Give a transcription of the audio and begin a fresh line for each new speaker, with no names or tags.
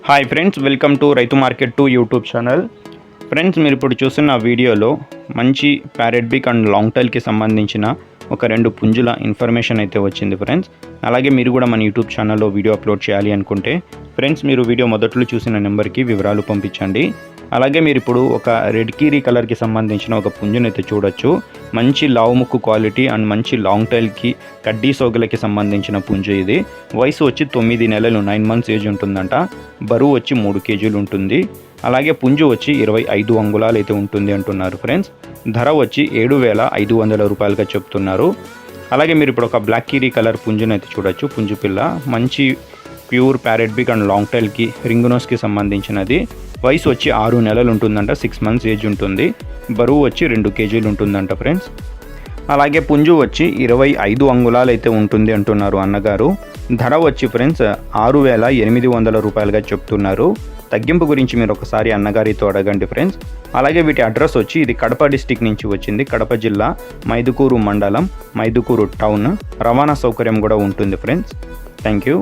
Hi friends, welcome to రైతు market 2 YouTube channel. Friends, మీరు ఇప్పుడు చూస్తున్న వీడియోలో మంచి ప్యారెట్ బిక్ అండ్ లాంగ్ టైల్కి సంబంధించిన ఒక 2 పుంజుల ఇన్ఫర్మేషన్ అయితే వచ్చింది ఫ్రెండ్స్. అలాగే మీరు కూడా మన యూట్యూబ్ ఛానల్లో వీడియో అప్లోడ్ చేయాలి అనుకుంటే ఫ్రెండ్స్ మీరు వీడియో మొదట్లో చూసిన నెంబర్కి వివరాలు పంపించండి. అలాగే మీరు ఇప్పుడు ఒక రెడ్ కీరీ కలర్కి సంబంధించిన ఒక పుంజుని అయితే చూడొచ్చు. మంచి లావు ముక్కు క్వాలిటీ అండ్ మంచి లాంగ్ టైల్కి కడ్డీ సోగలకి సంబంధించిన పుంజు ఇది. వయసు వచ్చి 9 నెలలు 9 మంత్స్ ఏజ్ ఉంటుందంట. బరువు వచ్చి 3 కేజీలు ఉంటుంది. అలాగే పుంజు వచ్చి 25 అంగుళాలు అయితే ఉంటుంది అంటున్నారు ఫ్రెండ్స్. ధర వచ్చి 7,500 రూపాయలుగా చెప్తున్నారు. అలాగే మీరు ఇప్పుడు ఒక బ్లాక్ కీరీ కలర్ పుంజుని అయితే చూడొచ్చు. పుంజు పిల్ల మంచి pure parrot big and long టైల్కి రింగ్ నోస్కి సంబంధించినది. వయసు వచ్చి 6 నెలలు ఉంటుందంట. 6 మంత్స్ ఏజ్ ఉంటుంది. బరువు వచ్చి 2 కేజీలు ఉంటుందంట ఫ్రెండ్స్. అలాగే పుంజు వచ్చి 25 అంగుళాలు అయితే ఉంటుంది అంటున్నారు అన్నగారు. ధర వచ్చి ఫ్రెండ్స్ 6,800 రూపాయలుగా చెప్తున్నారు. తగ్గింపు గురించి మీరు ఒకసారి అన్నగారితో అడగండి ఫ్రెండ్స్. అలాగే వీటి అడ్రస్ వచ్చి ఇది కడప డిస్టిక్ నుంచి వచ్చింది. కడప జిల్లా మైదుకూరు మండలం, మైదుకూరు టౌన్. రవాణా సౌకర్యం కూడా ఉంటుంది ఫ్రెండ్స్. Thank you.